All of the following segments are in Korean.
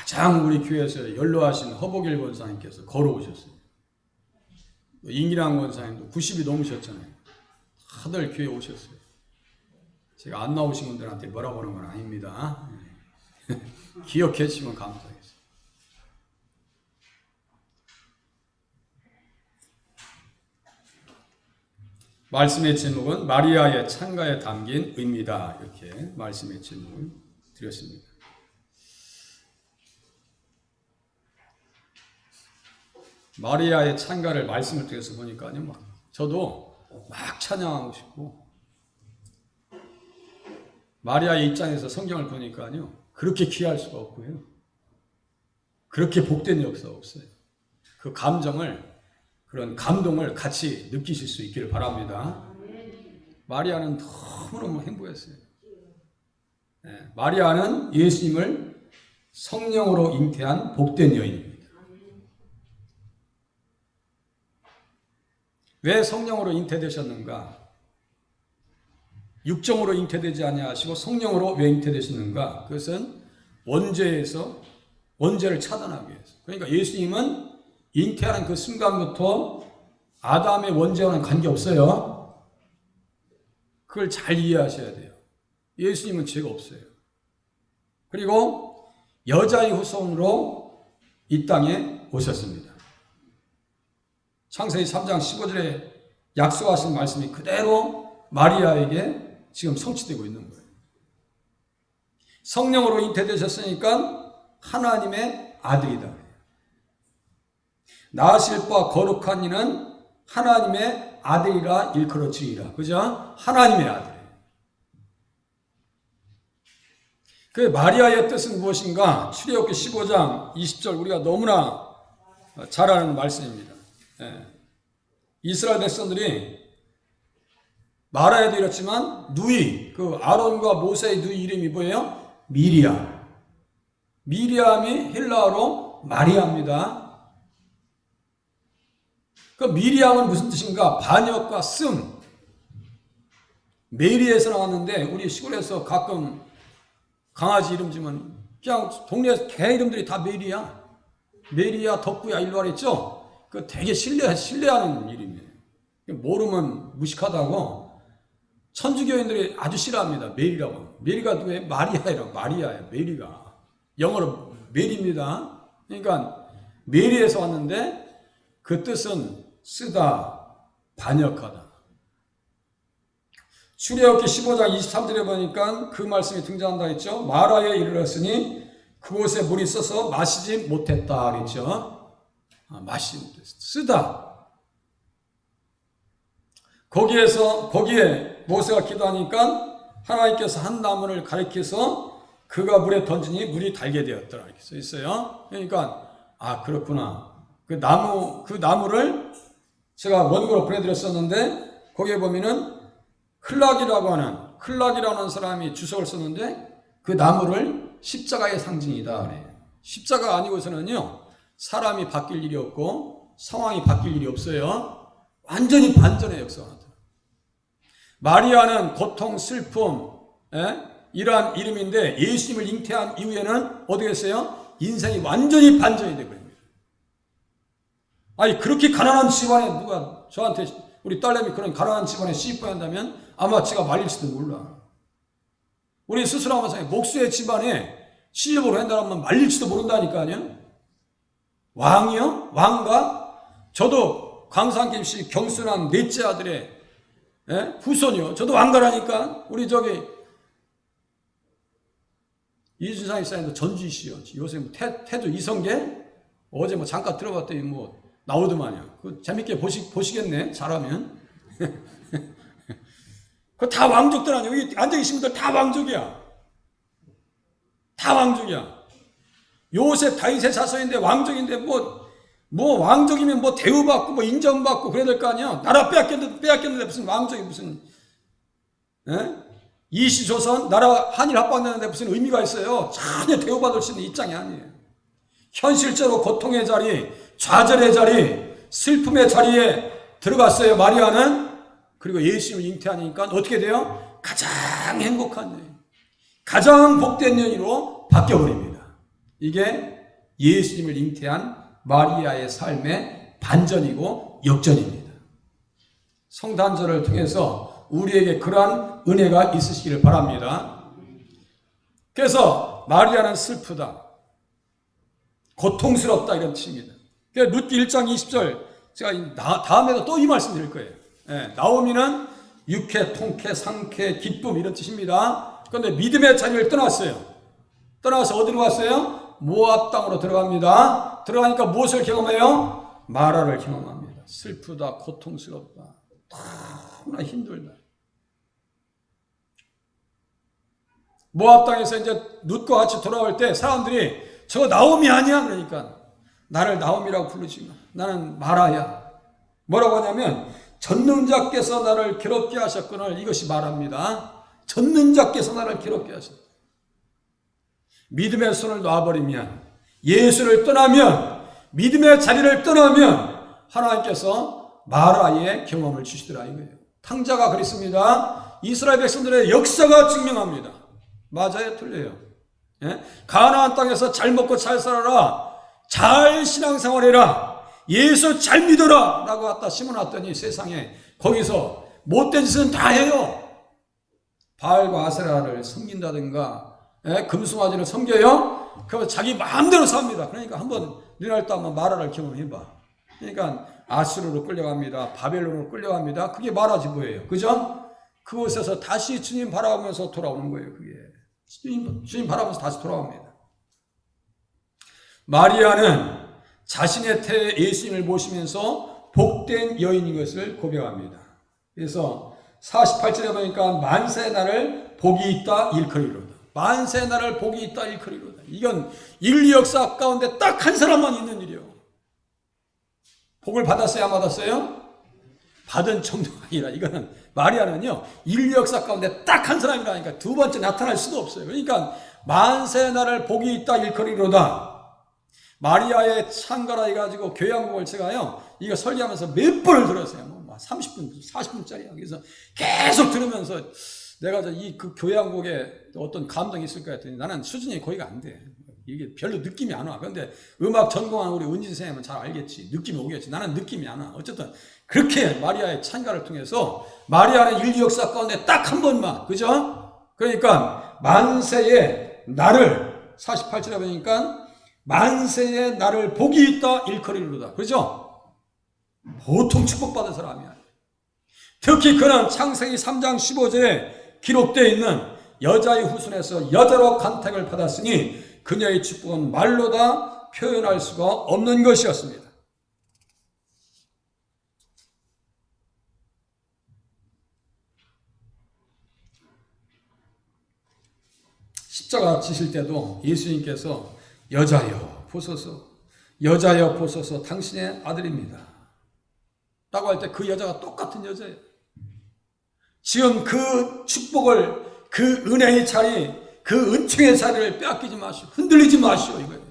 가장 우리 교회에서 연로하신 허복일 권사님께서 걸어오셨어요. 임기랑 권사님도 90이 넘으셨잖아요. 다들 교회 오셨어요. 제가 안 나오신 분들한테 뭐라고 하는 건 아닙니다. 기억해 주시면 감사하겠습니다. 말씀의 제목은 마리아의 찬가에 담긴 의미다. 이렇게 말씀의 제목을 드렸습니다. 마리아의 찬가를 말씀을 통해서 보니까요, 저도 막 찬양하고 싶고, 마리아의 입장에서 성경을 보니까요, 그렇게 귀할 수가 없고요, 그렇게 복된 역사가 없어요. 그 감정을, 그런 감동을 같이 느끼실 수 있기를 바랍니다. 마리아는 너무너무 행복했어요. 마리아는 예수님을 성령으로 잉태한 복된 여인입니다. 왜 성령으로 잉태되셨는가? 육정으로 잉태되지 아니하시고 성령으로 왜 잉태되셨는가? 그것은 원죄에서 원죄를 차단하기 위해서. 그러니까 예수님은 잉태하는 그 순간부터 아담의 원죄와는 관계없어요. 그걸 잘 이해하셔야 돼요. 예수님은 죄가 없어요. 그리고 여자의 후손으로 이 땅에 오셨습니다. 창세기 3장 15절에 약속하신 말씀이 그대로 마리아에게 지금 성취되고 있는 거예요. 성령으로 잉태되셨으니까 하나님의 아들이다. 나으실 바 거룩한 이는 하나님의 아들이라 일컬어지리라. 그죠? 하나님의 아들이에요. 그 마리아의 뜻은 무엇인가? 출애굽기 15장 20절 우리가 너무나 잘 아는 말씀입니다. 이스라엘 백성들이 말하여도 이렇지만 누이, 그 아론과 모세의 누이 이름이 뭐예요? 미리암. 미리암이 헬라어로 마리아입니다. 그 미리암은 무슨 뜻인가? 반역과 씀. 메리에서 나왔는데 우리 시골에서 가끔 강아지 이름 지면 그냥 동네 개 이름들이 다 메리야. 메리야, 덕구야, 일로 하랬죠? 그 되게 신뢰하는 이름이에요. 모르면 무식하다고 천주교인들이 아주 싫어합니다. 메리라고. 메리가 누구예요? 마리아예요. 마리아예요. 메리가. 영어로 메리입니다. 그러니까 메리에서 왔는데 그 뜻은 쓰다, 반역하다. 출애굽기 15장 23절에 보니까 그 말씀이 등장한다 했죠. 마라에 이르렀으니 그곳에 물이 있어서 마시지 못했다 그랬죠. 마시지 못했어. 쓰다. 거기에 모세가 기도하니까 하나님께서 한 나무를 가리켜서 그가 물에 던지니 물이 달게 되었더라. 이렇게 써 있어요. 그러니까, 그렇구나. 그 나무를 제가 원고로 보내드렸었는데, 거기에 보면은 클락이라는 사람이 주석을 썼는데, 그 나무를 십자가의 상징이다. 그래요. 십자가 아니고서는요, 사람이 바뀔 일이 없고, 상황이 바뀔 일이 없어요. 완전히 반전의 역사가 나타나요. 마리아는 고통, 슬픔, 이러한 이름인데 예수님을 잉태한 이후에는 어떻게 했어요? 인생이 완전히 반전이 되버립니다. 아니 그렇게 가난한 집안에 누가 저한테 우리 딸내미 그런 가난한 집안에 시집가야 한다면 아마 제가 말릴지도 몰라. 우리 스스로하면서 목수의 집안에 시집을 한다면 말릴지도 모른다니까요. 왕이요? 왕가? 저도 강상김씨 경순한 넷째 아들의 후손이요. 저도 왕가라니까. 우리 저기 이준상 입사님도 전주시요. 요새 태조 이성계 어제 잠깐 들어봤더니 나오더만요. 그 재밌게 보시겠네. 잘하면. 그 다 왕족들 아니야. 여기 앉아 계신 분들 다 왕족이야. 다 왕족이야. 요셉 다윗의 자손인데 왕족인데 왕족이면 대우받고 인정받고 그래야 될 거 아니야. 나라 빼앗겼는데 무슨 왕족이 무슨 이시조선 나라 한일 합방되는데 무슨 의미가 있어요. 전혀 대우받을 수 있는 입장이 아니에요. 현실적으로 고통의 자리, 좌절의 자리, 슬픔의 자리에 들어갔어요. 마리아는. 그리고 예수님을 잉태하니까 어떻게 돼요? 가장 행복한 여인, 가장 복된 여인으로 바뀌어버립니다. 이게 예수님을 잉태한 마리아의 삶의 반전이고 역전입니다. 성탄절을 통해서 우리에게 그러한 은혜가 있으시기를 바랍니다. 그래서 마리아는 슬프다, 고통스럽다 이런 뜻입니다. 룻기 1장 20절 제가 다음에도 또 이 말씀 드릴 거예요. 나오미는 유쾌, 통쾌, 상쾌, 기쁨 이런 뜻입니다. 그런데 믿음의 자리를 떠났어요. 떠나서 어디로 갔어요? 모압 땅으로 들어갑니다. 들어가니까 무엇을 경험해요? 마라를 경험합니다. 슬프다, 고통스럽다, 너무나 힘들다. 모압 땅에서 이제 룻과 같이 돌아올 때 사람들이 저 나오미 아니야? 그러니까 나를 나오미라고 부르지 마. 나는 마라야. 뭐라고 하냐면 전능자께서 나를 괴롭게 하셨거늘 이것이 말합니다. 전능자께서 나를 괴롭게 하셨다. 믿음의 손을 놔버리면, 예수를 떠나면, 믿음의 자리를 떠나면 하나님께서 마라의 경험을 주시더라 이거예요. 탕자가 그랬습니다. 이스라엘 백성들의 역사가 증명합니다. 맞아요? 틀려요? 가나안 땅에서 잘 먹고 잘 살아라, 잘 신앙생활해라, 예수 잘 믿어라 라고 갖다 심어놨더니 세상에 거기서 못된 짓은 다 해요. 바알과 아세라를 섬긴다든가 금송아지를 섬겨요. 그러면 자기 마음대로 삽니다. 그러니까 한번 너희들도 한번 마라를 경험해봐. 그러니까 아수르로 끌려갑니다. 바벨론으로 끌려갑니다. 그게 마라 지부예요. 그죠? 그곳에서 다시 주님 바라보면서 돌아오는 거예요. 그게 주님 바라보면서 다시 돌아옵니다. 마리아는 자신의 태에 예수님을 모시면서 복된 여인인 것을 고백합니다. 그래서 48절에 보니까 만세 나를 복이 있다 일컬이로다. 만세 나를 복이 있다 일컬이로다. 이건 인류 역사 가운데 딱 한 사람만 있는 일이요. 복을 받았어요? 안 받았어요? 받은 정도가 아니라 이거는 마리아는요 인류 역사 가운데 딱 한 사람이라니까 두 번째 나타날 수도 없어요. 그러니까 만세 나를 복이 있다 일컬이로다. 마리아의 창가라 해가지고 교양곡을 제가요 이거 설교하면서 몇 번을 들었어요. 뭐 30분, 40분짜리야. 그래서 계속 들으면서 내가 그 교양곡에 어떤 감동이 있을까 했더니 나는 수준이 거기가 안 돼. 이게 별로 느낌이 안 와. 그런데 음악 전공한 우리 은진 선생님은 잘 알겠지. 느낌이 오겠지. 나는 느낌이 안 와. 어쨌든 그렇게 마리아의 찬가를 통해서 마리아는 인류 역사 가운데 딱 한 번만, 그죠? 그러니까 만세의 나를 48절에 보니까 만세의 나를 복이 있다 일컬이로다. 그죠? 보통 축복받은 사람이 아니야. 특히 그는 창세기 3장 15절에 기록되어 있는 여자의 후손에서 여자로 간택을 받았으니 그녀의 축복은 말로 다 표현할 수가 없는 것이었습니다. 십자가 지실 때도 예수님께서 여자여 보소서, 여자여 보소서 당신의 아들입니다 라고 할 때 그 여자가 똑같은 여자예요. 지금 그 축복을, 그 은혜의 자리, 그 은총의 자리를 빼앗기지 마시오. 흔들리지 마시오 이거예요.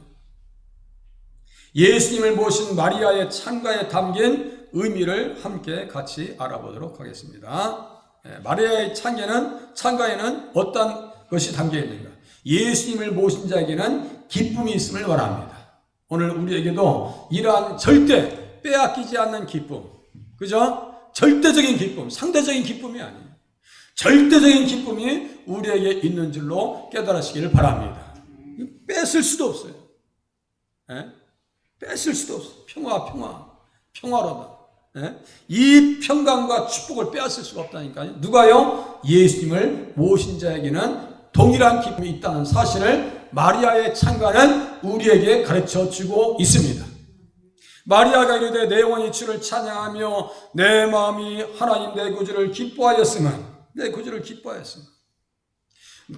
예수님을 모신 마리아의 찬가에 담긴 의미를 함께 같이 알아보도록 하겠습니다. 마리아의 찬가에는 어떤 것이 담겨 있는가? 예수님을 모신 자에게는 기쁨이 있음을 말합니다. 오늘 우리에게도 이러한 절대 빼앗기지 않는 기쁨, 그죠? 절대적인 기쁨, 상대적인 기쁨이 아니에요. 절대적인 기쁨이 우리에게 있는 줄로 깨달으시기를 바랍니다. 뺏을 수도 없어요. 뺏을 수도 없어요. 평화로다. 이 평강과 축복을 빼앗을 수가 없다니까요. 누가요? 예수님을 모신 자에게는 동일한 기쁨이 있다는 사실을 마리아의 찬가는 우리에게 가르쳐주고 있습니다. 마리아가 이르되 내 영혼이 주를 찬양하며 내 마음이 하나님 내 구주를 기뻐하였으면, 내 구주를 기뻐하였으면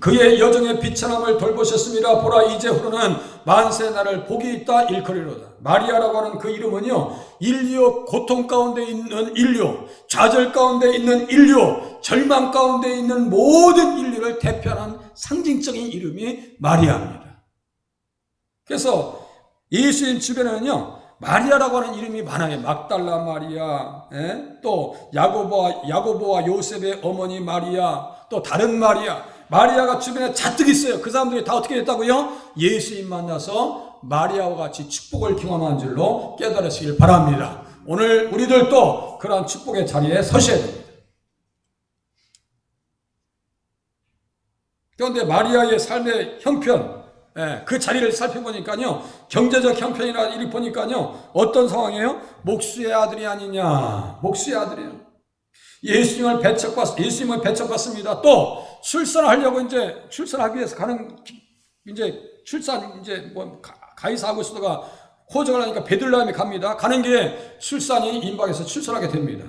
그의 여정의 비천함을 돌보셨습니다. 보라 이제후로는 만세 나를 복이 있다 일컬이로다. 마리아라고 하는 그 이름은요, 인류 고통 가운데 있는 인류, 좌절 가운데 있는 인류, 절망 가운데 있는 모든 인류를 대표하는 상징적인 이름이 마리아입니다. 그래서 예수님 주변에는요 마리아라고 하는 이름이 많아요. 막달라 마리아, 또 야고보와 요셉의 어머니 마리아, 또 다른 마리아가 주변에 잔뜩 있어요. 그 사람들이 다 어떻게 됐다고요? 예수님 만나서 마리아와 같이 축복을 경험한 줄로 깨달으시길 바랍니다. 오늘 우리들도 그러한 축복의 자리에 서셔야 됩니다. 그런데 마리아의 삶의 형편, 그 자리를 살펴보니까요, 경제적 형편이나 이렇게 보니까요, 어떤 상황이에요? 목수의 아들이 아니냐, 목수의 아들이에요. 예수님을 배척받습니다. 또 출산하려고 이제 출산하기 위해서 가는 이제 출산 이제 뭐 가이사 아구스도가 호적을 하니까 베들레헴에 갑니다. 가는 길에 출산이 임박해서 출산하게 됩니다.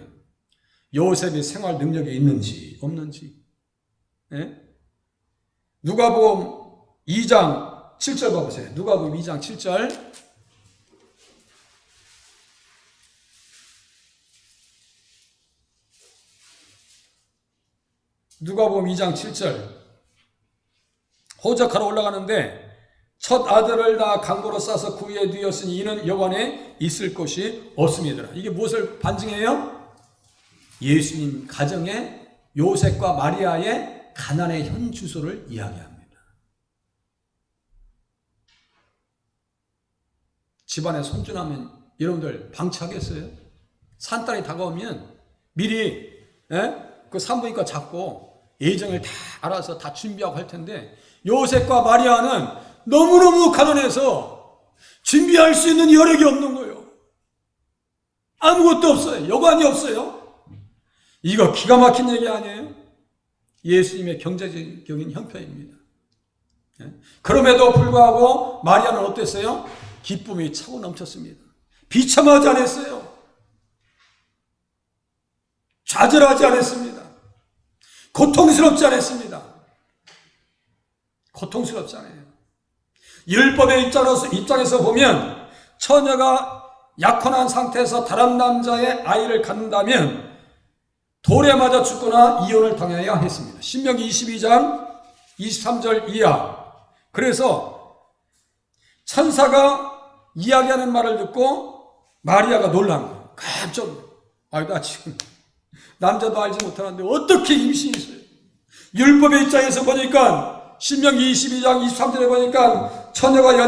요셉이 생활 능력이 있는지 없는지. 누가복음 2장 7절 봐보세요. 누가복음 2장 7절. 누가복음 2장 7절. 호적하러 올라가는데 첫 아들을 낳아 강고로 싸서 그 위에 뉘었으니 이는 여관에 있을 곳이 없습니다. 이게 무엇을 반증해요? 예수님 가정의 요셉과 마리아의 가난의 현 주소를 이야기합니다. 집안에 손주나면 여러분들 방치하겠어요? 산딸이 다가오면 미리 그 산부인과 잡고 예정을 다 알아서 다 준비하고 할 텐데, 요셉과 마리아는 너무너무 가난해서 준비할 수 있는 여력이 없는 거예요. 아무것도 없어요. 여관이 없어요. 이거 기가 막힌 얘기 아니에요? 예수님의 경제적인 형편입니다. 그럼에도 불구하고 마리아는 어땠어요? 기쁨이 차고 넘쳤습니다. 비참하지 않았어요. 좌절하지 않았습니다. 고통스럽지 않았습니다. 고통스럽지 않아요. 율법의 입장에서 보면 처녀가 약혼한 상태에서 다른 남자의 아이를 갖는다면 돌에 맞아 죽거나 이혼을 당해야 했습니다. 신명기 22장 23절 이하. 그래서 천사가 이야기하는 말을 듣고 마리아가 놀란 거예요. 깜짝 놀라요. 나 지금 남자도 알지 못하는데 어떻게 임신이 있어요? 율법의 입장에서 보니까 신명기 22장 23절에 보니까 처녀인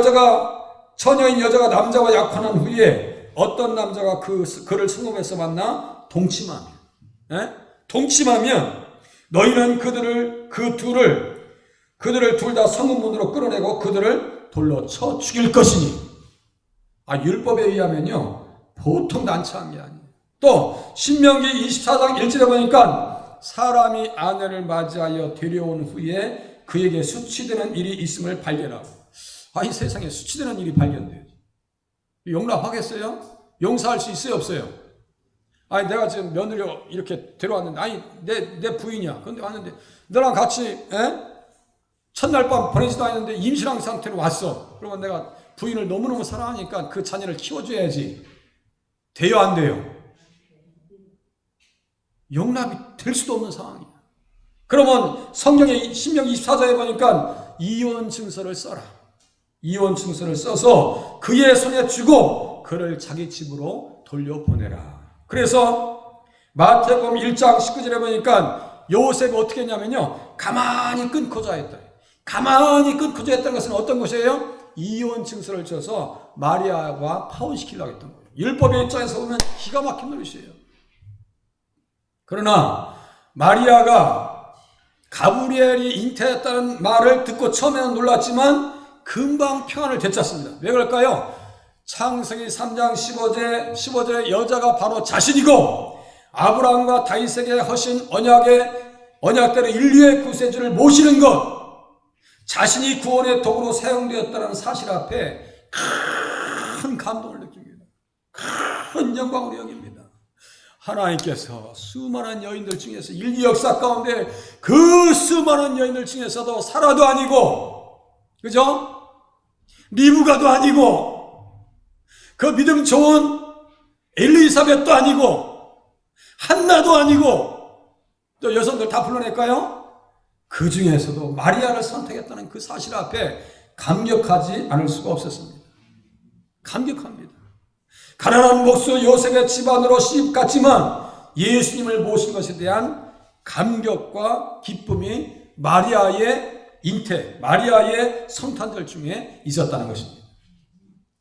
여자가 남자와 약혼한 후에 어떤 남자가 그를 성읍에서 만나 동침하면, 동침하면 너희는 그들을 둘 다 성읍 문으로 끌어내고 그들을 돌로 쳐 죽일 것이니. 율법에 의하면요 보통 난처한 게 아니에요. 또 신명기 24장 1절에 보니까 사람이 아내를 맞이하여 데려온 후에 그에게 수치되는 일이 있음을 발견하고. 이 세상에 수치되는 일이 발견돼요. 용납하겠어요? 용서할 수 있어요, 없어요? 내가 지금 며느리 이렇게 데려왔는데, 내 부인이야. 그런데 왔는데 너랑 같이 첫날 밤 보내지도 않았는데 임신한 상태로 왔어. 그러면 내가 부인을 너무너무 사랑하니까 그 자녀를 키워줘야지. 돼요, 안 돼요? 용납이 될 수도 없는 상황이야. 그러면 성경의 신명기 24장에 보니까 이혼 증서를 써라. 이혼 증서를 써서 그의 손에 주고 그를 자기 집으로 돌려보내라. 그래서 마태복음 1장 19절에 보니까 요셉이 어떻게 했냐면요, 가만히 끊고자 했다. 가만히 끊고자 했다는 것은 어떤 것이에요? 이혼 증서를 줘서 마리아와 파혼시키려고 했던 거예요. 율법의 입장에서 보면 기가 막힌 노릇이에요. 그러나 마리아가 가브리엘이 잉태했다는 말을 듣고 처음에는 놀랐지만 금방 평안을 되찾습니다. 왜 그럴까요? 창세기 3장 15절에 여자가 바로 자신이고 아브라함과 다윗에게 하신 언약대로 인류의 구세주를 모시는 것, 자신이 구원의 도구로 사용되었다는 사실 앞에 큰 감동을 느낍니다. 큰 영광을 여깁니다. 하나님께서 수많은 여인들 중에서 인류 역사 가운데 그 수많은 여인들 중에서도 사라도 아니고, 그죠? 리브가도 아니고, 그 믿음 좋은 엘리사벳도 아니고, 한나도 아니고, 또 여성들 다 불러낼까요? 그 중에서도 마리아를 선택했다는 그 사실 앞에 감격하지 않을 수가 없었습니다. 감격합니다. 가난한 목수 요셉의 집안으로 시집갔지만 예수님을 모신 것에 대한 감격과 기쁨이 마리아의 잉태, 마리아의 성탄절 중에 있었다는 것입니다.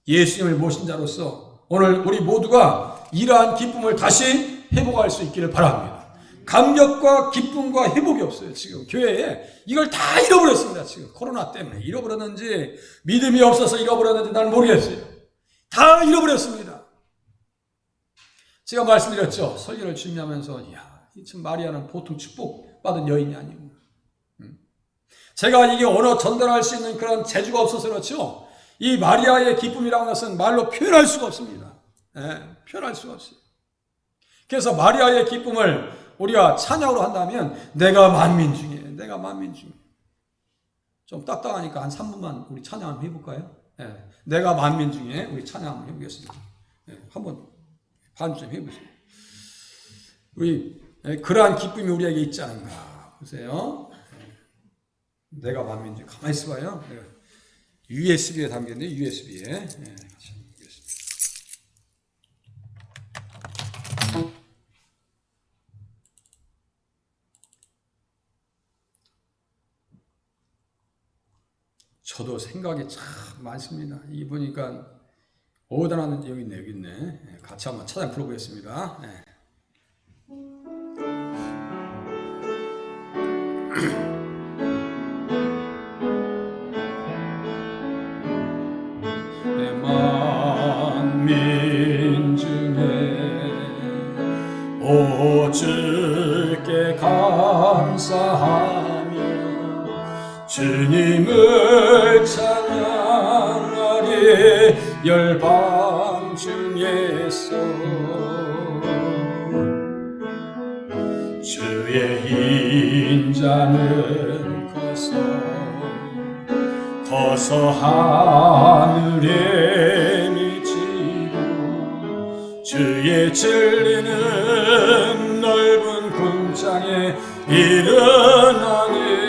예수님을 모신 자로서 오늘 우리 모두가 이러한 기쁨을 다시 회복할 수 있기를 바랍니다. 감격과 기쁨과 회복이 없어요. 지금 교회에 이걸 다 잃어버렸습니다. 지금 코로나 때문에 잃어버렸는지 믿음이 없어서 잃어버렸는지 난 모르겠어요. 다 잃어버렸습니다. 제가 말씀드렸죠. 설교를 준비하면서 이야, 참 마리아는 보통 축복받은 여인이 아니고, 제가 이게 언어 전달할 수 있는 그런 재주가 없어서 그렇죠. 이 마리아의 기쁨이라는 것은 말로 표현할 수가 없습니다. 표현할 수가 없어요. 그래서 마리아의 기쁨을 우리가 찬양으로 한다면 내가 만민 중에 좀 딱딱하니까 한 3분만 우리 찬양 한번 해볼까요? 내가 만민 중에 우리 찬양 한번 해보겠습니다. 한번 반주 좀 해보세요. 우리 그러한 기쁨이 우리에게 있지 않은가 보세요. 내가 만민 중에 가만히 있어봐요. USB에 담겼네요. USB에 같이 보겠습니다. 저도 생각이 참 많습니다. 이 보니까 오다나는 여기 있네. 같이 한번 찬양 불러보겠습니다. 내 만민 중에 오 주께 감사하며 주님을 찬양하리 열방 중에서 주의 인자는 커서 하늘에 미치고 주의 진리는 넓은 궁창에 일어나네.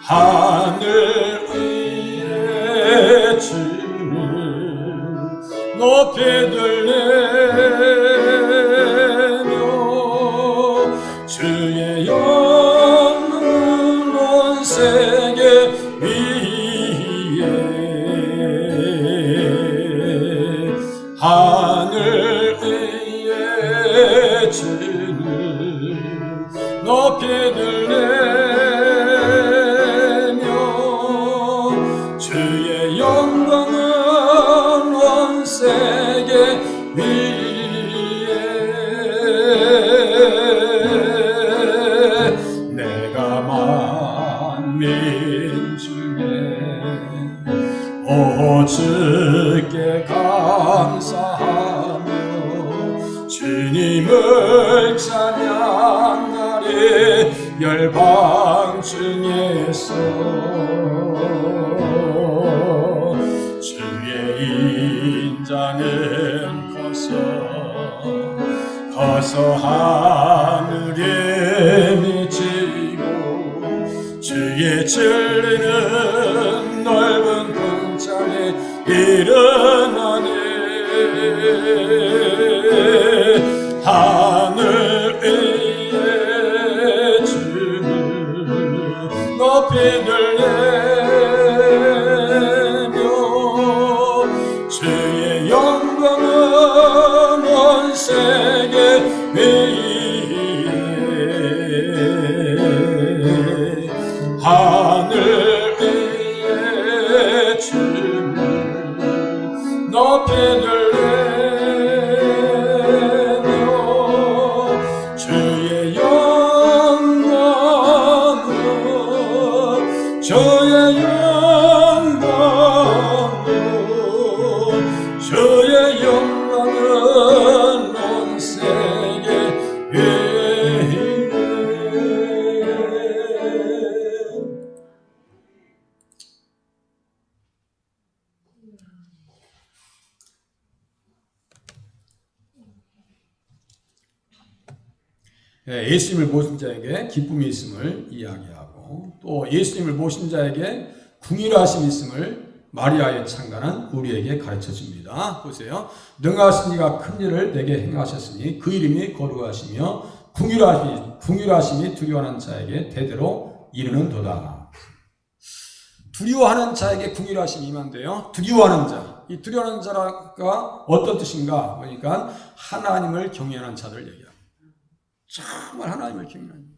하늘 위에 주를 높이 들리며 주의 영광은 온 세계 위에 하늘 위에 주를 높이 들리며 주의 영광은 온 세계 위에 내가 만민 중에 오 주께 감사하며 주님을 찬양하리 열방 중에서 주의 인자는 커서 하늘에 미치고 주의 진리는 넓은 궁창에 일어나네. 하늘 위에 주를 높이 들리며 주의 영광은 온 세계 위에 하늘 위에 주를 높이 들리며 주의 영광은 주의 영광은 온 세계 위에 예수님을 모신 자에게 기쁨이 있음을 이야기하고 또 예수님을 모신 자에게 궁일하심이 있음을 마리아의 창간은 우리에게 가르쳐 줍니다. 보세요. 능하신 이가 큰 일을 내게 행하셨으니 그 이름이 거룩하시며 궁일하심이 두려워하는 자에게 대대로 이르는도다. 두려워하는 자에게 궁휼하심이 임한대요. 두려워하는 자. 이 두려워하는 자가 어떤 뜻인가 보니까 하나님을 경외하는 자들 얘기합니다. 정말 하나님을 경외하는 자.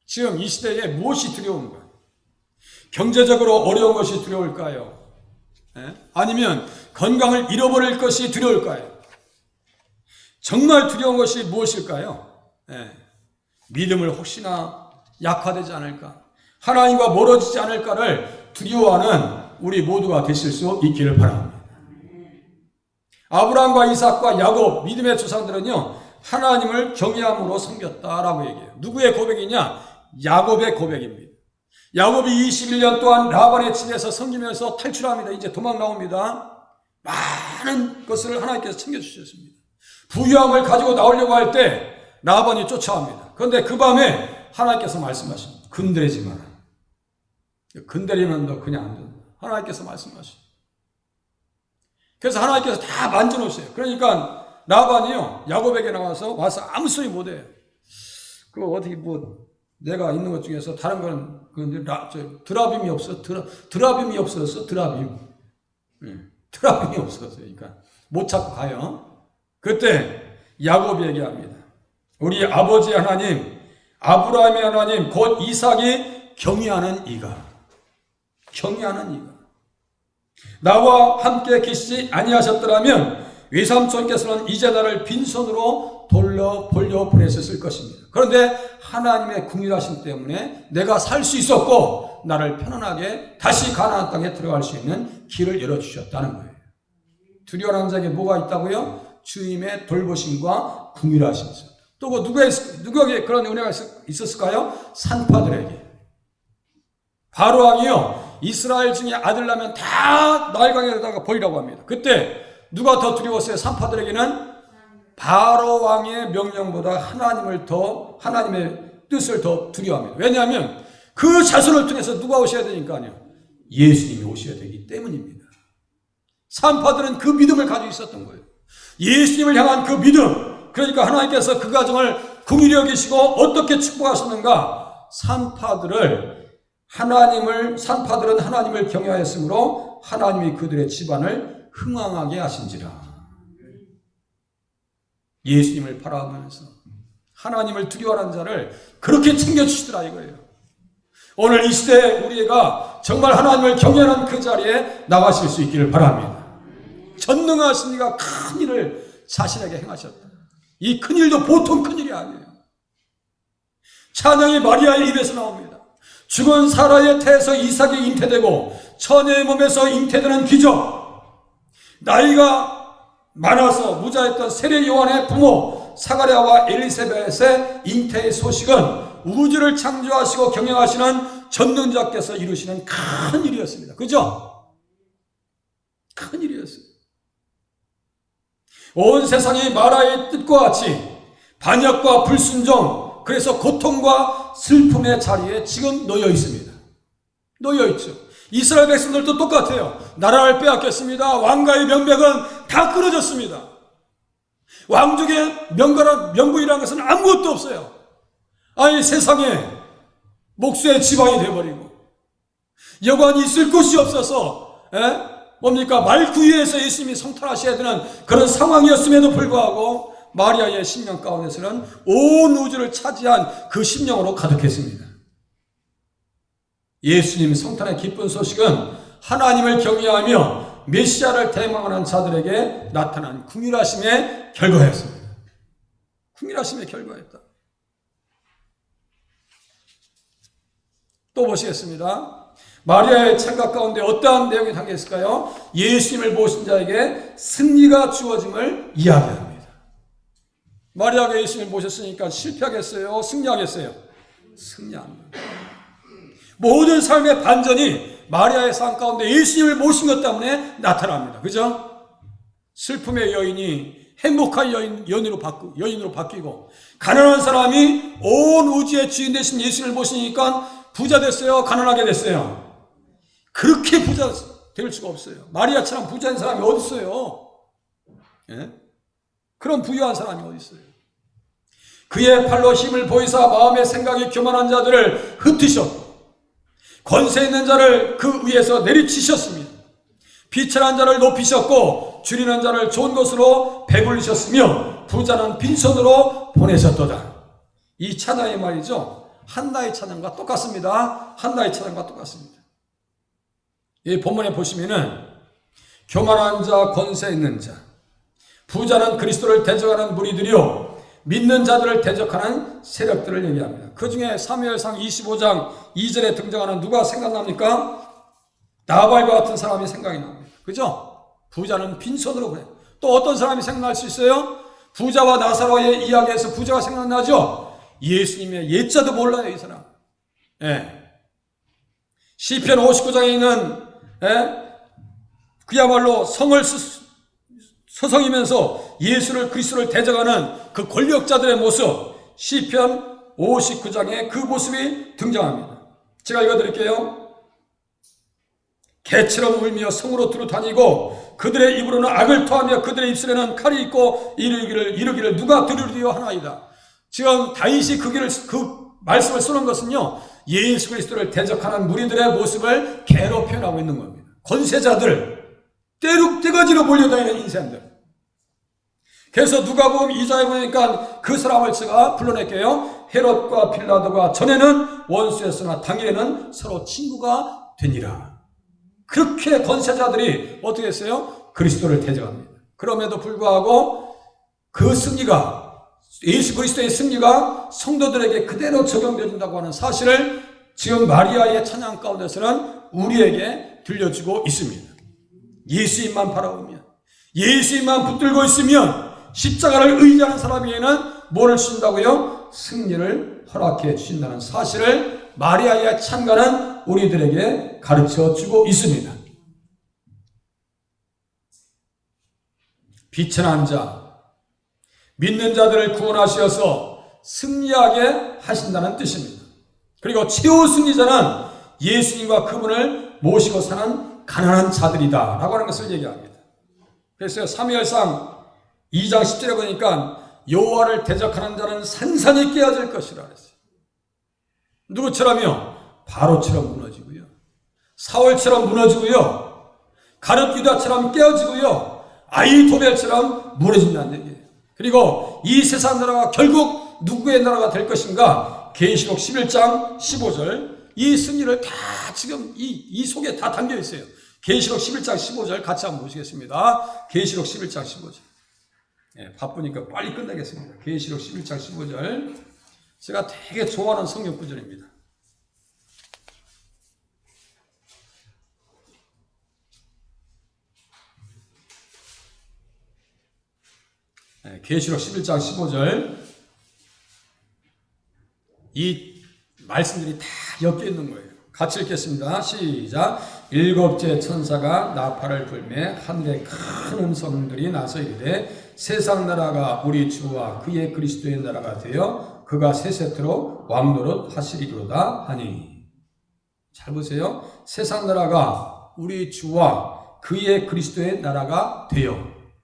지금 이 시대에 무엇이 두려운가? 경제적으로 어려운 것이 두려울까요? 아니면 건강을 잃어버릴 것이 두려울까요? 정말 두려운 것이 무엇일까요? 믿음을 혹시나 약화되지 않을까? 하나님과 멀어지지 않을까를 두려워하는 우리 모두가 되실 수 있기를 바랍니다. 아브라함과 이삭과 야곱 믿음의 조상들은요 하나님을 경외함으로 섬겼다라고 얘기해요. 누구의 고백이냐? 야곱의 고백입니다. 야곱이 21년 동안 라반의 집에서 섬기면서 탈출합니다. 이제 도망 나옵니다. 많은 것을 하나님께서 챙겨주셨습니다. 부유함을 가지고 나오려고 할 때 라반이 쫓아옵니다. 그런데 그 밤에 하나님께서 말씀하십니다. 건드리지 마라. 건드리면 너 그냥 안 된다. 하나님께서 말씀하십니다. 그래서 하나님께서 다 만져놓으세요. 그러니까 라반이요 야곱에게 와서 아무 소리 못해요. 그 어떻게 내가 있는 것 중에서 다른 거는 드라빔이 없어. 드라빔이 없어서 드라빔. 드라빔이 없어서 그러니까 못 찾고 가요. 그때 야곱이 얘기합니다. 우리 아버지 하나님, 아브라함의 하나님, 곧 이삭이 경외하는 이가 나와 함께 계시지 아니하셨더라면 외삼촌께서는 이제 나를 빈손으로 돌려 보내셨을 것입니다. 그런데 하나님의 궁휼하심 때문에 내가 살 수 있었고 나를 편안하게 다시 가나안 땅에 들어갈 수 있는 길을 열어주셨다는 거예요. 두려워하는 자에게 뭐가 있다고요? 주님의 돌보심과 궁휼하심. 또 누구에게 그런 은혜가 있었을까요? 산파들에게. 바로 왕이요 이스라엘 중에 아들 나면 다 나일강에다가 버리라고 합니다. 그때 누가 더 두려웠어요? 산파들에게는 바로 왕의 명령보다 하나님의 뜻을 더 두려워합니다. 왜냐하면 그 자손을 통해서 누가 오셔야 되니까요. 예수님이 오셔야 되기 때문입니다. 산파들은 그 믿음을 가지고 있었던 거예요. 예수님을 향한 그 믿음. 그러니까 하나님께서 그 가정을 긍휼히 여기시고 어떻게 축복하셨는가? 산파들은 하나님을 경외하였으므로 하나님이 그들의 집안을 흥왕하게 하신지라. 예수님을 바라보면서 하나님을 두려워하는 자를 그렇게 챙겨주시더라 이거예요. 오늘 이 시대에 우리가 정말 하나님을 경외하는 그 자리에 나가실 수 있기를 바랍니다. 전능하신 이가 큰 일을 자신에게 행하셨다. 이 큰 일도 보통 큰 일이 아니에요. 찬양이 마리아의 입에서 나옵니다. 죽은 사라의 태에서 이삭이 잉태되고 처녀의 몸에서 잉태되는 기적. 나이가 많아서 무자했던 세례 요한의 부모 사가랴와 엘리사벳의 잉태의 소식은 우주를 창조하시고 경영하시는 전능자께서 이루시는 큰 일이었습니다. 그죠? 큰 일이었어요. 온 세상이 마라의 뜻과 같이 반역과 불순종, 그래서 고통과 슬픔의 자리에 지금 놓여 있습니다. 놓여 있죠. 이스라엘 백성들도 똑같아요. 나라를 빼앗겼습니다. 왕가의 명맥은 다 끊어졌습니다. 왕족의 명분이라는 것은 아무것도 없어요. 아니 세상에 목수의 지방이 되어버리고 여관이 있을 곳이 없어서 말구유에서 예수님이 성탄하셔야 되는 그런 상황이었음에도 불구하고 마리아의 심령 가운데서는 온 우주를 차지한 그 심령으로 가득했습니다. 예수님 성탄의 기쁜 소식은 하나님을 경외하며 메시아를 대망하는 자들에게 나타난 궁휼하심의 결과였습니다. 궁휼하심의 결과였다. 또 보시겠습니다. 마리아의 생각 가운데 어떠한 내용이 담겨 있을까요? 예수님을 보신 자에게 승리가 주어짐을 이야기합니다. 마리아가 예수님을 모셨으니까 실패하겠어요? 승리하겠어요? 승리합니다. 모든 삶의 반전이 마리아의 삶 가운데 예수님을 모신 것 때문에 나타납니다. 그죠? 슬픔의 여인이 행복한 여인으로 바뀌고 가난한 사람이 온 우주의 주인 되신 예수님을 모시니까 부자 됐어요? 가난하게 됐어요? 그렇게 부자 될 수가 없어요. 마리아처럼 부자인 사람이 어디 있어요? 그런 부유한 사람이 어디 있어요? 그의 팔로 힘을 보이사 마음의 생각이 교만한 자들을 흩으셨고 권세 있는 자를 그 위에서 내리치셨습니다. 비천한 자를 높이셨고 줄이는 자를 좋은 것으로 배불리셨으며 부자는 빈손으로 보내셨도다. 이 찬양의 말이죠. 한나의 찬양과 똑같습니다. 한나의 찬양과 똑같습니다. 이 본문에 보시면은 교만한 자, 권세 있는 자, 부자는 그리스도를 대적하는 무리들이요 믿는 자들을 대적하는 세력들을 얘기합니다. 그 중에 사무엘상 25장 2절에 등장하는 누가 생각납니까? 나발과 같은 사람이 생각이 납니다. 그죠? 부자는 빈손으로 보내. 또 어떤 사람이 생각날 수 있어요? 부자와 나사로의 이야기에서 부자가 생각나죠? 예수님의 예자도 몰라요, 이 사람. 예. 시편 59장에 있는 그야말로 성을 서성이면서 예수를 그리스도를 대적하는 그 권력자들의 모습, 시편 59장에 그 모습이 등장합니다. 제가 읽어드릴게요. 개처럼 울며 성으로 두루 다니고 그들의 입으로는 악을 토하며 그들의 입술에는 칼이 있고 이르기를 누가 들으리요 하나이다. 지금 다윗이 그 말씀을 쓰는 것은요, 예수 그리스도를 대적하는 무리들의 모습을 개로 표현하고 있는 겁니다. 권세자들, 떼가지로 몰려다니는 인생들. 그래서 누가복음 2장에 보니까 그 사람을 제가 불러낼게요. 헤롯과 빌라도가 전에는 원수였으나 당일에는 서로 친구가 되니라. 그렇게 권세자들이 어떻게 했어요? 그리스도를 대적합니다. 그럼에도 불구하고 그 승리가, 예수 그리스도의 승리가 성도들에게 그대로 적용되어진다고 하는 사실을 지금 마리아의 찬양 가운데서는 우리에게 들려주고 있습니다. 예수님만 바라보면, 예수님만 붙들고 있으면 십자가를 의지하는 사람에게는 뭐를 주신다고요? 승리를 허락해 주신다는 사실을 마리아의 찬가는 우리들에게 가르쳐 주고 있습니다. 비천한 자, 믿는 자들을 구원하시어서 승리하게 하신다는 뜻입니다. 그리고 최후 승리자는 예수님과 그분을 모시고 사는 가난한 자들이다 라고 하는 것을 얘기합니다. 그래서 사무엘상 2장 10절에 보니까 여호와를 대적하는 자는 산산이 깨어질 것이라 그랬어요. 누구처럼요? 바로처럼 무너지고요, 사울처럼 무너지고요, 가룟 유다처럼 깨어지고요, 아히도벨처럼 무너진다는 얘기예요. 그리고 이 세상 나라가 결국 누구의 나라가 될 것인가? 계시록 11장 15절, 이 승리를 다 지금 이 속에 다 담겨 있어요. 계시록 11장 15절 같이 한번 보시겠습니다. 계시록 11장 15절. 바쁘니까 빨리 끝내겠습니다. 계시록 11장 15절. 제가 되게 좋아하는 성경 구절입니다. 계시록 11장 15절. 이 말씀들이 다 엮여 있는 거예요. 같이 읽겠습니다. 시작. 일곱째 천사가 나팔을 불매 하늘에 큰 음성들이 나서 이르되 세상 나라가 우리 주와 그의 그리스도의 나라가 되어 그가 세세토록 왕노릇 하시리로다 하니. 잘 보세요. 세상 나라가 우리 주와 그의 그리스도의 나라가 되어.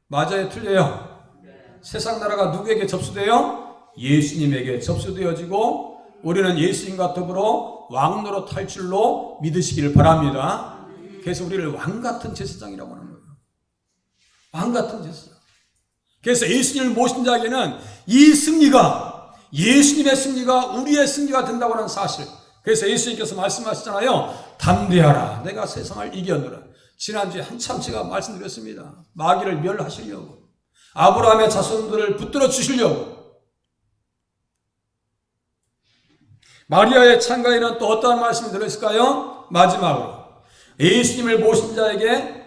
맞아요? 틀려요? 세상 나라가 누구에게 접수돼요? 예수님에게 접수되어지고 우리는 예수님과 더불어 왕노릇 할 줄로 믿으시기를 바랍니다. 그래서 우리를 왕같은 제사장이라고 하는 거예요. 왕같은 제사장. 그래서 예수님을 모신 자에게는 이 승리가, 예수님의 승리가 우리의 승리가 된다고 하는 사실. 그래서 예수님께서 말씀하시잖아요. 담대하라, 내가 세상을 이겼노라. 지난주에 한참 제가 말씀드렸습니다. 마귀를 멸하시려고, 아브라함의 자손들을 붙들어 주시려고. 마리아의 찬가에는 또 어떠한 말씀이 들어있을까요? 마지막으로 예수님을 모신 자에게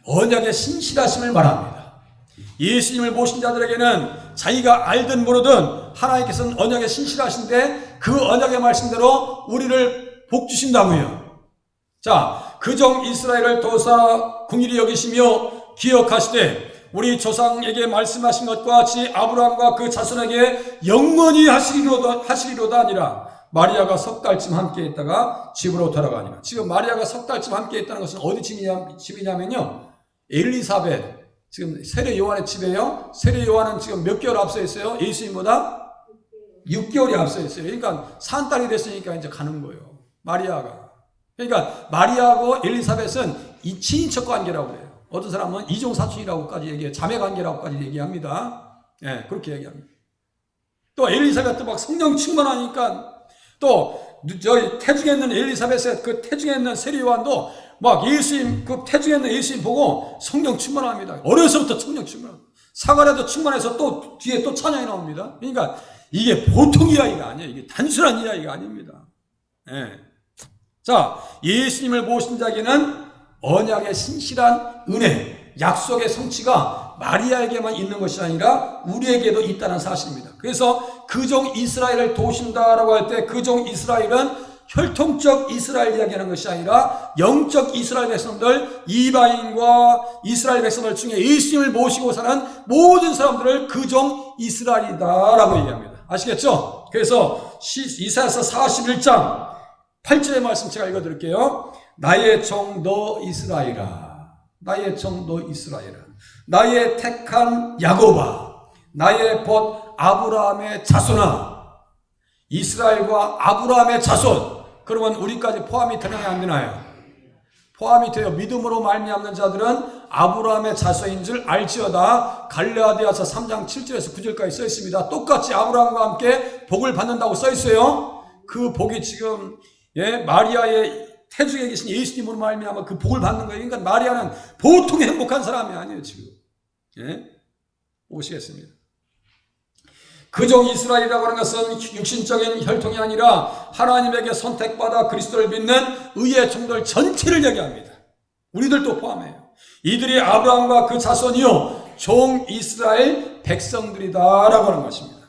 언약의 신실하심을 말합니다. 예수님을 모신 자들에게는 자기가 알든 모르든 하나님께서는 언약의 신실하신데 그 언약의 말씀대로 우리를 복 주신다고요. 자, 그종 이스라엘을 도사 궁일이 여기시며 기억하시되 우리 조상에게 말씀하신 것과 같이 아브라함과 그 자손에게 영원히 하시리로다 아니라 마리아가 석 달쯤 함께 있다가 집으로 돌아가니라. 지금 마리아가 석 달쯤 함께 있다는 것은 어디 집이냐면요, 엘리사벳, 지금 세례 요한의 집이에요. 세례 요한은 지금 몇 개월 앞서 있어요? 예수님보다 6개월이 앞서 있어요. 그러니까 산딸이 됐으니까 이제 가는 거예요. 마리아가. 그러니까 마리아하고 엘리사벳은 이 친인척 관계라고 해요. 어떤 사람은 이종사촌이라고까지 얘기해요. 자매 관계라고까지 얘기합니다. 예, 그렇게 얘기합니다. 또 엘리사벳도 막 성령 충만하니까 또 저희 태중에 있는 엘리사벳의 그 태중에 있는 세리요한도 막 예수님 그 태중에 있는 예수님 보고 성령 충만합니다. 어려서부터 성령 충만. 사가랴도 충만해서 또 뒤에 또 찬양이 나옵니다. 그러니까 이게 보통 이야기가 아니에요. 이게 단순한 이야기가 아닙니다. 예. 자, 예수님을 모신 자에게는 언약의 신실한 은혜, 약속의 성취가 마리아에게만 있는 것이 아니라 우리에게도 있다는 사실입니다. 그래서 그 종 이스라엘을 도우신다라고 할 때 그 종 이스라엘은 혈통적 이스라엘 이야기하는 것이 아니라 영적 이스라엘 백성들, 이방인과 이스라엘 백성들 중에 예수님을 모시고 사는 모든 사람들을 그 종 이스라엘이다라고 얘기합니다. 아시겠죠? 그래서 이사야서 41장 8절의 말씀 제가 읽어드릴게요. 나의 종 너 이스라엘아, 나의 종 너 이스라엘아, 나의 택한 야곱아, 나의 벗 아브라함의 자손아. 이스라엘과 아브라함의 자손, 그러면 우리까지 포함이 되나요 안 되나요? 포함이 돼요. 믿음으로 말미암는 자들은 아브라함의 자손인 줄 알지어다. 갈라디아서 3장 7절에서 9절까지 써 있습니다. 똑같이 아브라함과 함께 복을 받는다고 써 있어요. 그 복이 지금 마리아의 태중에 계신 예수님으로 말미암아 그 복을 받는 거예요. 그러니까 마리아는 보통 행복한 사람이 아니에요 지금. 보시겠습니다. 그 종 이스라엘이라고 하는 것은 육신적인 혈통이 아니라 하나님에게 선택받아 그리스도를 믿는 의의 종들 전체를 얘기합니다. 우리들도 포함해요. 이들이 아브라함과 그 자손이요 종 이스라엘 백성들이다라고 하는 것입니다.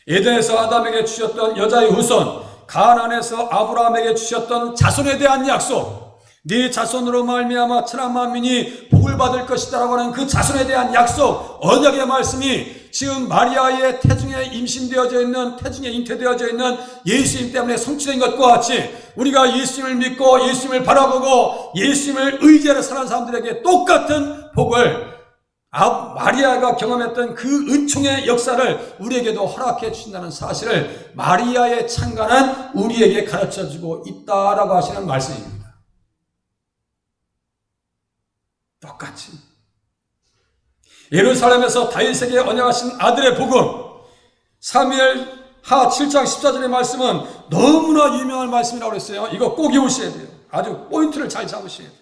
에덴에서 아담에게 주셨던 여자의 후손, 가나안에서 아브라함에게 주셨던 자손에 대한 약속, 네 자손으로 말미암아 천하 만민이 복을 받을 것이다라고 하는 그 자손에 대한 약속, 언약의 말씀이 지금 마리아의 태중에 임신되어져 있는, 태중에 잉태되어져 있는 예수님 때문에 성취된 것과 같이 우리가 예수님을 믿고 예수님을 바라보고 예수님을 의지하는 사는 사람들에게 똑같은 복을 마리아가 경험했던 그 은총의 역사를 우리에게도 허락해 주신다는 사실을 마리아의 찬가는 우리에게 가르쳐주고 있다라고 하시는 말씀입니다. 똑같이 예루살렘에서 다윗에게 언약하신 아들의 복음, 사무엘 하 7장 14절의 말씀은 너무나 유명한 말씀이라고 했어요. 이거 꼭 외우셔야 돼요. 아주 포인트를 잘 잡으셔야 돼요.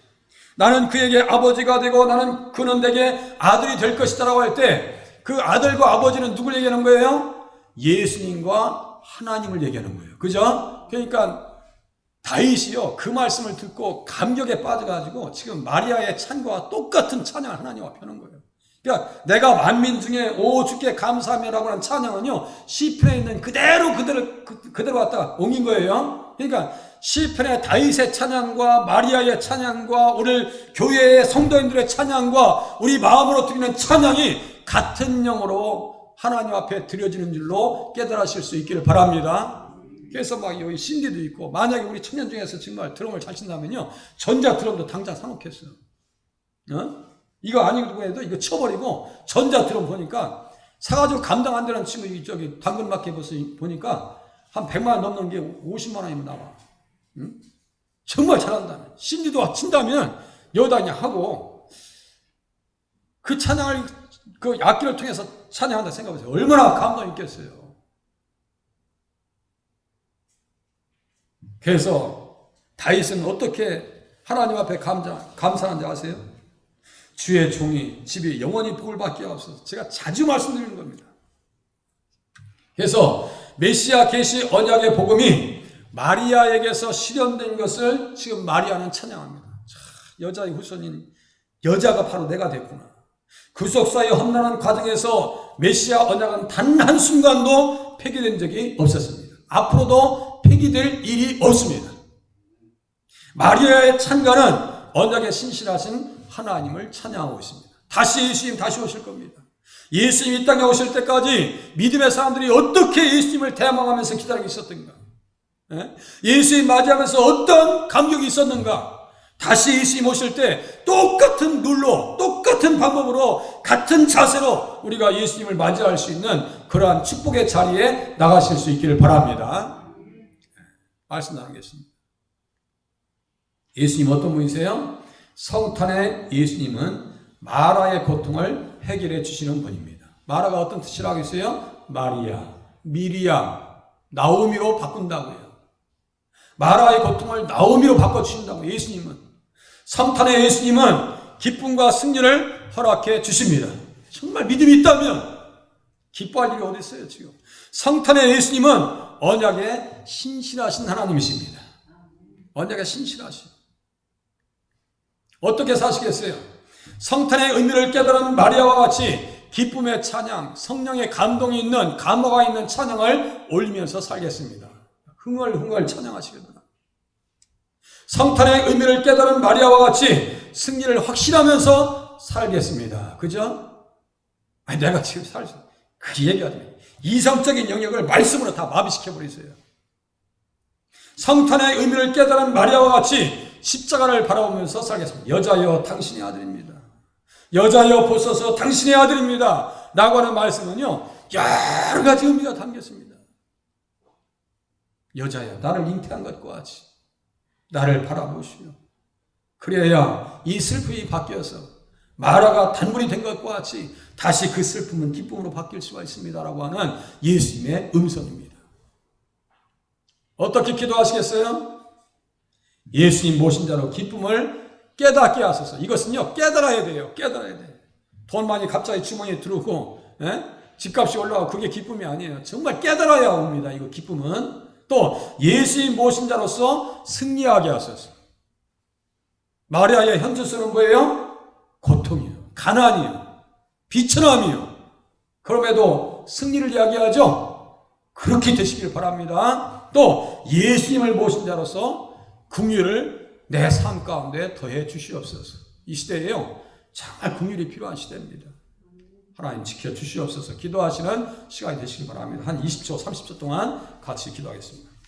나는 그에게 아버지가 되고 나는 그는 내게 아들이 될 것이다라고 할 때 그 아들과 아버지는 누굴 얘기하는 거예요? 예수님과 하나님을 얘기하는 거예요. 그죠? 그러니까 다윗이요 그 말씀을 듣고 감격에 빠져가지고 지금 마리아의 찬과 똑같은 찬양을 하나님 앞에 하는 거예요. 그러니까 내가 만민 중에 오 주께 감사하며라고 하는 찬양은요 시편에 있는 그대로 갖다가 옮긴 거예요. 그러니까 시편의 다윗의 찬양과 마리아의 찬양과 오늘 교회의 성도인들의 찬양과 우리 마음으로 드리는 찬양이 같은 영으로 하나님 앞에 드려지는 줄로 깨달으실 수 있기를 바랍니다. 그래서 막 여기 신디도 있고, 만약에 우리 청년 중에서 정말 드럼을 잘 친다면요 전자 드럼도 당장 사놓겠어요. 이거 아니고 해도 이거 쳐버리고 전자 드럼 보니까 사가지고 감당 안 되는 친구 저기 당근마켓 보니까 한 100만 원 넘는 게 50만 원이면 나와. 정말 잘한다면 신디도 친다면 여기다 그냥 하고 그 찬양을 그 악기를 통해서 찬양한다 생각해보세요. 얼마나 감동이 있겠어요. 그래서 다윗은 어떻게 하나님 앞에 감사한지 아세요? 주의 종이 집이 영원히 복을 받게 하옵소서. 제가 자주 말씀드리는 겁니다. 그래서 메시아 계시 언약의 복음이 마리아에게서 실현된 것을 지금 마리아는 찬양합니다. 여자의 후손인 여자가 바로 내가 됐구나. 구속사의 험난한 과정에서 메시아 언약은 단 한순간도 폐기된 적이 없었습니다. 앞으로도 폐기될 일이 없습니다. 마리아의 찬가는 언약에 신실하신 하나님을 찬양하고 있습니다. 다시 예수님 다시 오실 겁니다. 예수님 이 땅에 오실 때까지 믿음의 사람들이 어떻게 예수님을 대망하면서 기다리고 있었던가, 예수님 맞이하면서 어떤 감격이 있었는가, 다시 예수님 오실 때 똑같은 룰로 똑같은 방법으로 같은 자세로 우리가 예수님을 맞이할 수 있는 그러한 축복의 자리에 나가실 수 있기를 바랍니다. 말씀 나누겠습니다. 예수님 어떤 분이세요? 성탄의 예수님은 마라의 고통을 해결해 주시는 분입니다. 마라가 어떤 뜻이라고 했어요? 마리아, 미리암, 나오미로 바꾼다고요. 마라의 고통을 나오미로 바꿔주신다고. 예수님은, 성탄의 예수님은 기쁨과 승리를 허락해 주십니다. 정말 믿음이 있다면 기뻐할 일이 어디 있어요 지금. 성탄의 예수님은 언약에 신실하신 하나님이십니다. 언약에 신실하신. 어떻게 사시겠어요? 성탄의 의미를 깨달은 마리아와 같이 기쁨의 찬양, 성령의 감동이 있는, 감화가 있는 찬양을 올리면서 살겠습니다. 흥얼흥얼 찬양하시겠구나. 성탄의 의미를 깨달은 마리아와 같이 승리를 확신하면서 살겠습니다. 그죠? 아니, 내가 지금 그 얘기하지. 이성적인 영역을 말씀으로 다 마비시켜버리세요. 성탄의 의미를 깨달은 마리아와 같이 십자가를 바라보면서 살겠습니다. 여자여 당신의 아들입니다. 여자여 보소서 당신의 아들입니다. 라고 하는 말씀은요, 여러 가지 의미가 담겼습니다. 여자여 나를 잉태한 것과 같이 나를 바라보시오. 그래야 이 슬픔이 바뀌어서 마라가 단물이 된 것과 같이 다시 그 슬픔은 기쁨으로 바뀔 수가 있습니다. 라고 하는 예수님의 음성입니다. 어떻게 기도하시겠어요? 예수님 모신 자로 기쁨을 깨닫게 하소서. 이것은요, 깨달아야 돼요. 깨달아야 돼요. 돈 많이 갑자기 주머니에 들어오고, 집값이 올라가고 그게 기쁨이 아니에요. 정말 깨달아야 옵니다. 이거 기쁨은. 또 예수님 모신 자로서 승리하게 하소서. 마리아의 현주소는 뭐예요? 고통이요, 가난이요, 비천함이요. 그럼에도 승리를 이야기하죠. 그렇게 되시길 바랍니다. 또 예수님을 모신 자로서 긍휼을 내 삶 가운데 더해 주시옵소서. 이 시대에요, 정말 긍휼이 필요한 시대입니다. 하나님 지켜주시옵소서. 기도하시는 시간이 되시기 바랍니다. 한 20초, 30초 동안 같이 기도하겠습니다.